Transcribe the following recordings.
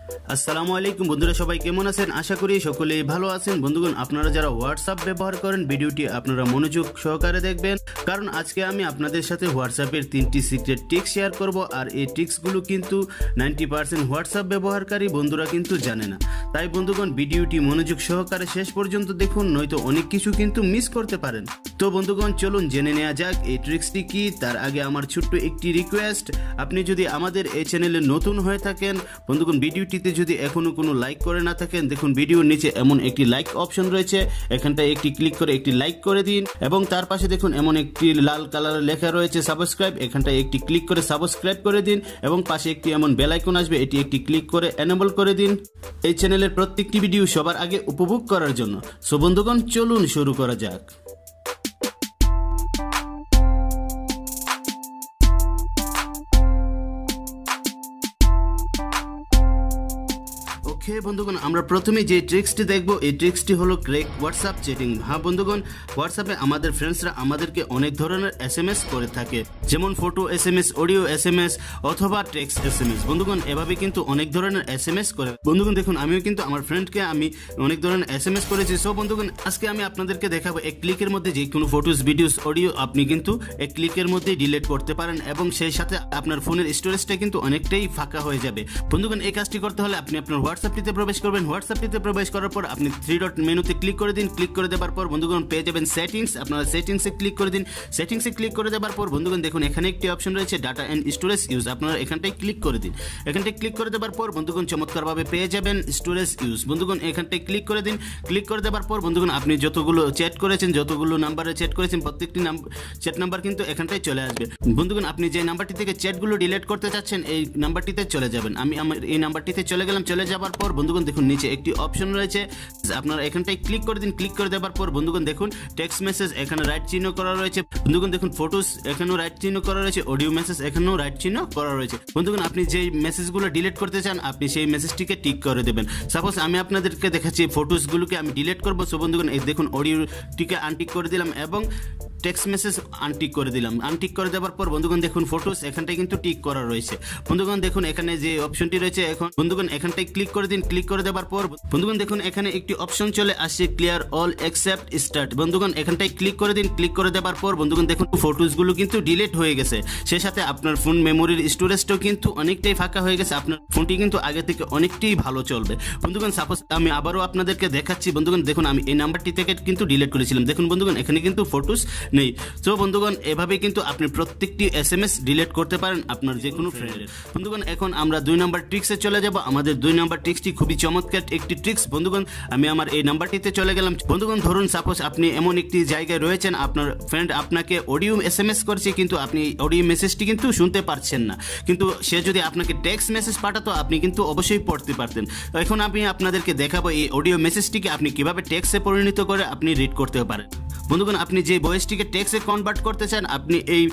আসসালামু আলাইকুম বন্ধুরা, সবাই কেমন আছেন? আশা করি সকলেই ভালো আছেন। বন্ধুগণ, আপনারা যারা হোয়াটসঅ্যাপ ব্যবহার করেন ভিডিওটি আপনারা মনোযোগ সহকারে দেখবেন, কারণ আজকে আমি আপনাদের সাথে হোয়াটসঅ্যাপের 3টি সিক্রেট ট্রিক্স শেয়ার করব। আর এই ট্রিক্সগুলো কিন্তু 90% হোয়াটসঅ্যাপ ব্যবহারকারী বন্ধুরা কিন্তু জানে না। তাই বন্ধুগণ, ভিডিওটি মনোযোগ সহকারে শেষ পর্যন্ত দেখুন, নয়তো অনেক কিছু কিন্তু মিস করতে পারেন। তো বন্ধুগণ, চলুন জেনে নেওয়া যাক এই ট্রিক্সটি কি। তার আগে আমার ছোট্ট একটি রিকোয়েস্ট, আপনি যদি আমাদের এই চ্যানেলে নতুন হয়ে থাকেন বন্ধুগণ, ভিডিওটিতে যদি এখনো কোনো লাইক করে না থাকেন, দেখুন ভিডিওর নিচে এমন একটি লাইক অপশন রয়েছে, এখানটায় একটি ক্লিক করে একটি লাইক করে দিন। এবং তার পাশে দেখুন এমন একটি লাল কালারের লেখা রয়েছে সাবস্ক্রাইব, এখানটায় একটি ক্লিক করে সাবস্ক্রাইব করে দিন। এবং পাশে একটি এমন বেল আইকন আসবে, এটি একটি ক্লিক করে এনেবল করে দিন এই চ্যানেলের প্রত্যেকটি ভিডিও সবার আগে উপভোগ করার জন্য। সো বন্ধুগণ, চলুন শুরু করা যাক। বন্ধুগণ, আমরা প্রথমে যে ট্রিক্সটি দেখব, এই ট্রিক্সটি হলো ক্র্যাক হোয়াটসঅ্যাপ চ্যাটিং। হ্যাঁ বন্ধুগণ, হোয়াটসঅ্যাপে আমাদের ফ্রেন্ডসরা আমাদেরকে অনেক ধরনের SMS করে থাকে, যেমন ফটো SMS, অডিও SMS অথবা টেক্সট SMS। বন্ধুগণ, এভাবে কিন্তু অনেক ধরনের SMS করে। বন্ধুগণ দেখুন, আমিও কিন্তু আমার ফ্রেন্ডকে আমি অনেক ধরনের SMS করেছি। সো বন্ধুগণ, আজকে আমি আপনাদেরকে দেখাবো এক ক্লিকের মধ্যে যে কোনো ফটোস, ভিডিওস, অডিও আপনি কিন্তু এক ক্লিকের মধ্যে ডিলিট করতে পারেন, এবং সেই সাথে আপনার ফোনের স্টোরেজটা কিন্তু অনেকটাই ফাঁকা হয়ে যাবে। বন্ধুগণ, এই কাজটি করতে হলে আপনি আপনার হোয়াটসঅ্যাপটিতে প্রবেশ করবেন। হোয়াটসঅ্যাপটিতে প্রবেশ করার পর আপনি 3 ডট মেনুতে ক্লিক করে দিন। ক্লিক করে দেওয়ার পর বন্ধুগণ পেয়ে যাবেন সেটিংস। আপনারা সেটিংসে ক্লিক করে দিন। সেটিংসে ক্লিক করে দেওয়ার পর বন্ধুগণ দেখুন এখানে একটি অপশন রয়েছে ডাটা এন্ড স্টোরেজ ইউজ, আপনারা এখানটায় ক্লিক করে দিন। এখানটায় ক্লিক করে দেওয়ার পর বন্ধুগণ চমৎকারভাবে পেয়ে যাবেন স্টোরেজ ইউজ। বন্ধুগণ এখানটায় ক্লিক করে দিন। ক্লিক করে দেওয়ার পর বন্ধুগণ আপনি যতগুলো চ্যাট করেছেন, যতগুলো নাম্বারে চ্যাট করেছেন, প্রত্যেকটি চ্যাট নাম্বার কিন্তু এখানটায় চলে আসবে। বন্ধুগণ, আপনি যে নাম্বারটি থেকে চ্যাটগুলো ডিলিট করতে চাচ্ছেন এই নাম্বারটিতে চলে যাবেন। আমি আমার এই নাম্বারটিতে চলে গেলাম। চলে যাওয়ার পর বন্ধুগণ দেখুন নিচে একটি অপশন রয়েছে, আপনারা এখানটায় ক্লিক করে দিন। ক্লিক করে দেওয়ার পর বন্ধুগণ দেখুন টেক্সট মেসেজ এখানে রাইট চিহ্ন করা রয়েছে। বন্ধুগণ দেখুন ফটোস এখানেও রাইট চিহ্ন করা রয়েছে, অডিও মেসেজ এখানেও রাইট চিহ্ন করা রয়েছে। বন্ধুগণ, আপনি যে মেসেজগুলো ডিলিট করতে চান আপনি সেই মেসেজটিকে টিক করে দেবেন। সাপোজ আমি আপনাদেরকে দেখাচ্ছি ফটোসগুলোকে আমি ডিলিট করবো। সো বন্ধুগণ এই দেখুন অডিওটিকে আনটিক করে দিলাম এবং টেক্সট মেসেজ আনটিক করে দিলাম। আনটিক করে দেওয়ার পর বন্ধুগণ দেখুন ফটোস এখানটায় কিন্তু টিক করা রয়েছে। বন্ধুগণ দেখুন এখানে যে অপশনটি রয়েছে, এখন বন্ধুগণ এখানটায় ক্লিক করে দিন। ক্লিক করে দেওয়ার পর বন্ধুগণ দেখুন এখানে একটি অপশন চলে আসছে ক্লিয়ার অল এক্সেপ্ট স্টার্ট। বন্ধুগণ এখানটায় ক্লিক করে দিন। ক্লিক করে দেওয়ার পর বন্ধুগণ দেখুন ফটোসগুলো কিন্তু ডিলিট হয়ে গেছে। সেই সাথে আপনার ফোন মেমোরির স্টোরেজটাও কিন্তু অনেকটাই ফাঁকা হয়ে গেছে। আপনার ফোনটি কিন্তু আগে থেকে অনেকটাই ভালো চলবে। বন্ধুগণ সাপোজ আমি আবারও আপনাদেরকে দেখাচ্ছি। বন্ধুগণ দেখুন আমি এই নাম্বারটি থেকে কিন্তু ডিলিট করেছিলাম। দেখুন বন্ধুগণ এখানে কিন্তু ফটোস নেই। তো বন্ধুগণ এভাবে কিন্তু আপনি প্রত্যেকটি SMS ডিলিট করতে পারেন আপনার যে কোনো ফ্রেন্ডের। বন্ধুগণ এখন আমরা 2 নাম্বার ট্রিক্সে চলে যাব। আমাদের 2 নাম্বার ট্রিক্সটি খুবই চমৎকার একটি ট্রিক্স। বন্ধুগণ আমি আমার এই নাম্বারটিতে চলে গেলাম। বন্ধুগণ ধরুন সাপোজ আপনি এমন একটি জায়গায় রয়েছেন, আপনার ফ্রেন্ড আপনাকে অডিও SMS করছে, কিন্তু আপনি অডিও মেসেজটি কিন্তু শুনতে পারছেন না, কিন্তু সে যদি আপনাকে টেক্সট মেসেজ পাঠাতো আপনি কিন্তু অবশ্যই পড়তে পারতেন। এখন আমি আপনাদেরকে দেখাবো এই অডিও মেসেজটিকে আপনি কিভাবে টেক্সটে পরিণত করে আপনি রিড করতে পারেন। বন্ধুগণ আপনি যে ভয়েসটিকে টেক্সটে কনভার্ট করতে চান, আপনি এই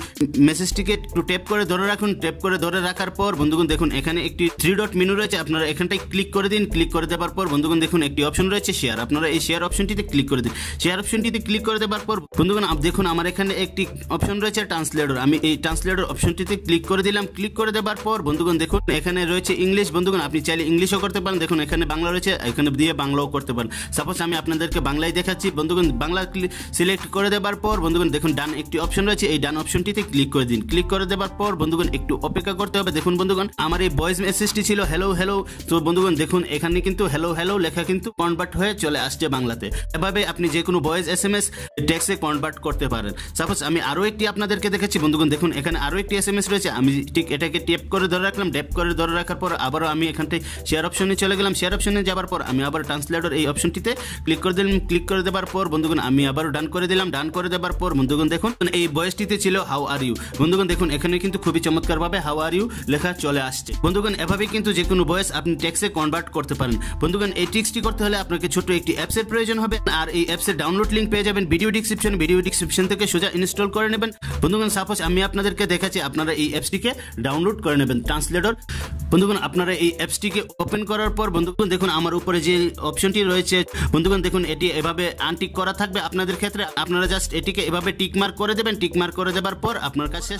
মেসেজটিকে একটু ট্যাপ করে ধরে রাখুন। ট্যাপ করে ধরে রাখার পর বন্ধুগণ দেখুন এখানে একটি 3 ডট মেনু রয়েছে, আপনারা এখানটায় ক্লিক করে দিন। ক্লিক করে দেওয়ার পর বন্ধুগণ দেখুন একটি অপশন রয়েছে শেয়ার, আপনারা এই শেয়ার অপশনটিতে ক্লিক করে দিন। শেয়ার অপশনটিতে ক্লিক করে দেওয়ার পর বন্ধুগণ দেখুন আমার এখানে একটি অপশন রয়েছে ট্রান্সলেটর, আমি এই ট্রান্সলেটর অপশনটিতে ক্লিক করে দিলাম। ক্লিক করে দেওয়ার পর বন্ধুগণ দেখুন এখানে রয়েছে ইংলিশ। বন্ধুগণ আপনি চাইলে ইংলিশও করতে পারেন, দেখুন এখানে বাংলা রয়েছে, এখানে দিয়ে বাংলাও করতে পারেন। সাপোজ আমি আপনাদেরকে বাংলায় দেখাচ্ছি। বন্ধুগণ বাংলা সিলেক্ট করে দেওয়ার পর বন্ধুগণ দেখুন ডান একটি অপশন রয়েছে, এই ডান অপশনটিতে ক্লিক করে দিন। ক্লিক করে দেওয়ার পর বন্ধুগণ একটু অপেক্ষা করতে হবে। দেখুন বন্ধুগণ আমার এই ভয়েস মেসেজটি ছিল হ্যালো হ্যালো। তো বন্ধুগণ দেখুন এখানে কিন্তু হ্যালো হ্যালো লেখা কিন্তু কনভার্ট হয়ে চলে আসছে বাংলাতে। এভাবে আপনি যে কোনো ভয়েস SMS টেক্সটে কনভার্ট করতে পারেন। সাপোজ আমি আরও একটি আপনাদেরকে দেখাচ্ছি। বন্ধুগণ দেখুন এখানে আরও একটি SMS রয়েছে, আমি ঠিক এটাকে ট্যাপ করে ধরে রাখলাম। ট্যাপ করে ধরে রাখার পর আবারও আমি এখানটায় শেয়ার অপশনে চলে গেলাম। শেয়ার অপশনে যাওয়ার পর আমি আবার ট্রান্সলেটর এই অপশনটিতে ক্লিক করে দিলাম। ক্লিক করে দেওয়ার পর বন্ধুগণ আমি আবারও ডান করে দিলাম। ডান করে দেওয়ার পর বন্ধুগণ দেখুন এই ভয়েসটিতে ছিল হাউ আর ইউ। বন্ধুগণ দেখুন এখানে কিন্তু খুবই চমৎকারভাবে হাউ আর ইউ লেখা চলে আসছে। বন্ধুগণ এভাবে কিন্তু যে কোনো ভয়েস আপনি টেক্সটে কনভার্ট করতে পারেন। বন্ধুগণ এই ট্রিক্সটি করতে হলে আপনাকে ছোট একটি অ্যাপসের প্রয়োজন হবে, আর এই অ্যাপসের ডাউনলোড লিঙ্ক পেয়ে যাবেন ভিডিও ডিসক্রিপশন থেকে সোজা ইনস্টল করে নেবেন। বন্ধুগণ সাপোজ আমি আপনাদেরকে দেখাচ্ছি, আপনারা এই অ্যাপসটিকে ডাউনলোড করে নেবেন ট্রান্সলেটর। বন্ধুগণ আপনারা এই অ্যাপসটিকে ওপেন করার পর বন্ধুগণ দেখুন আমার উপরে যে অপশনটি রয়েছে, বন্ধুগণ দেখুন এটি এভাবে আনটিক করা থাকবে আপনাদের ক্ষেত্রে। আপনারা জাস্ট এটিকে এভাবে টিক মার্ক করে দেবেন। টিক মার্ক করে দেবার পর আপনার কাছে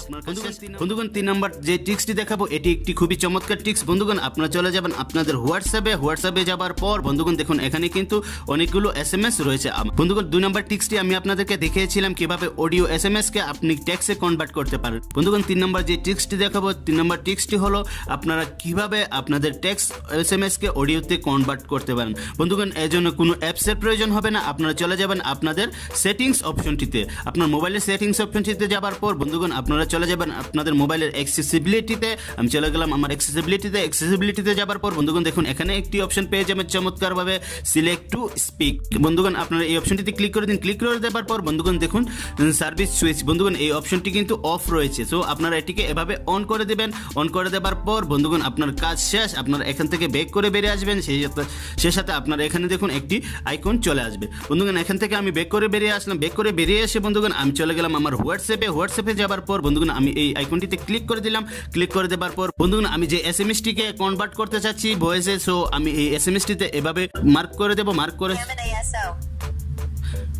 বন্ধুগণ 3 নম্বর যে ট্রিক্সটি দেখাবো এটি একটি খুবই চমৎকার ট্রিক্স বন্ধুগণ। আপনারা চলে যাবেন আপনাদের হোয়াটসঅ্যাপে যাবার পর বন্ধুগণ দেখুন এখানে কিন্তু অনেকগুলো এসএমএস রয়েছে। বন্ধুগণ 2 নম্বর ট্রিক্সটি আমি আপনাদেরকে দেখিয়েছিলাম কিভাবে অডিও এসএমএস কে আপনি টেক্সটে কনভার্ট করতে পারেন। বন্ধুগণ 3 নম্বর যে ট্রিক্সটি দেখাবো 3 নম্বর ট্রিক্সটি হলো আপনারা কিভাবে আপনাদের টেক্সট এসএমএস কে অডিওতে কনভার্ট করতে পারেন। বন্ধুগণ এর জন্য কোনো অ্যাপসের প্রয়োজন হবে না। আপনারা চলে যাবেন আপনাদের সেটিংস অপশনটিতে। আপনার মোবাইলের সেটিংস অপশনটিতে যাবার পর বন্ধুগণ আপনারা চলে যাবেন আপনাদের মোবাইলের অ্যাক্সেসিবিলিটিতে। আমি চলে গেলাম আমার অ্যাক্সেসিবিলিটিতে যাবার পর বন্ধুগণ দেখুন এখানে একটি অপশন পেয়ে যাবেন চমৎকারভাবে সিলেক্ট টু স্পিক। বন্ধুগণ আপনারা এই অপশনটিতে ক্লিক করে দিন। ক্লিক করে দেওয়ার পর বন্ধুগণ দেখুন সার্ভিস সুইচ। বন্ধুগণ এই অপশনটি কিন্তু অফ রয়েছে, সো আপনারা এটিকে এভাবে অন করে দেবেন। অন করে দেওয়ার পর বন্ধুগণ আপনার কাজ শেষ। আপনারা এখান থেকে ব্যাক করে বেরিয়ে আসবেন। সেই সাথে আপনারা এখানে দেখুন একটি আইকন চলে আসবে। বন্ধুগণ এখান থেকে আমি ব্যাক করে বেরিয়ে আসলাম। ব্যাক করে বেরিয়ে এসে বন্ধুগণ আমি চলে গেলাম আমার হোয়াটসঅ্যাপে যাবার পর বন্ধুগণ আমি এই আইকনটিতে ক্লিক করে দিলাম। ক্লিক করে দেওয়ার পর বন্ধুগণ আমি যে এসএমএসটিকে কনভার্ট করতে চাচ্ছি ভয়েসে, সো আমি এই এসএমএসটিতে এভাবে মার্ক করে দেব। মার্ক করে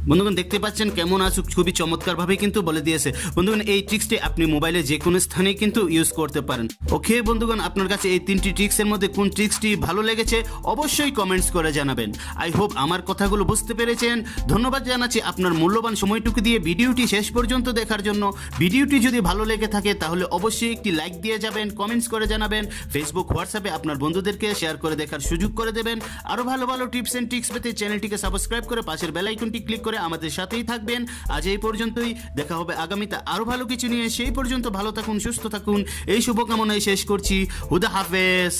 বন্ধুগণ দেখতে পাচ্ছেন কেমন আসুক খুবই চমৎকারভাবে কিন্তু বলে দিয়েছে। বন্ধুগণ এই ট্রিক্সটি আপনি মোবাইলে যে কোনো স্থানে কিন্তু ইউজ করতে পারেন। ওকে বন্ধুগণ আপনার কাছে এই 3টি ট্রিক্সের মধ্যে কোন ট্রিক্সটি ভালো লেগেছে অবশ্যই কমেন্টস করে জানাবেন। আই হোপ আমার কথাগুলো বুঝতে পেরেছেন। ধন্যবাদ জানাচ্ছি আপনার মূল্যবান সময়টুকু দিয়ে ভিডিওটি শেষ পর্যন্ত দেখার জন্য। ভিডিওটি যদি ভালো লেগে থাকে তাহলে অবশ্যই একটি লাইক দিয়ে যাবেন, কমেন্টস করে জানাবেন, ফেসবুক হোয়াটসঅ্যাপে আপনার বন্ধুদেরকে শেয়ার করে দেখার সুযোগ করে দেবেন। আরও ভালো ভালো টিপস এন্ড ট্রিক্স পেতে চ্যানেলটিকে সাবস্ক্রাইব করে পাশের বেল আইকনটি ক্লিক করে আমাদের সাথেই থাকবেন। আজ এই পর্যন্তই, দেখা হবে আগামীতে আরো ভালো কিছু নিয়ে। সেই পর্যন্ত ভালো থাকুন, সুস্থ থাকুন, এই শুভকামনায় শেষ করছি। হুদা হাফেজ।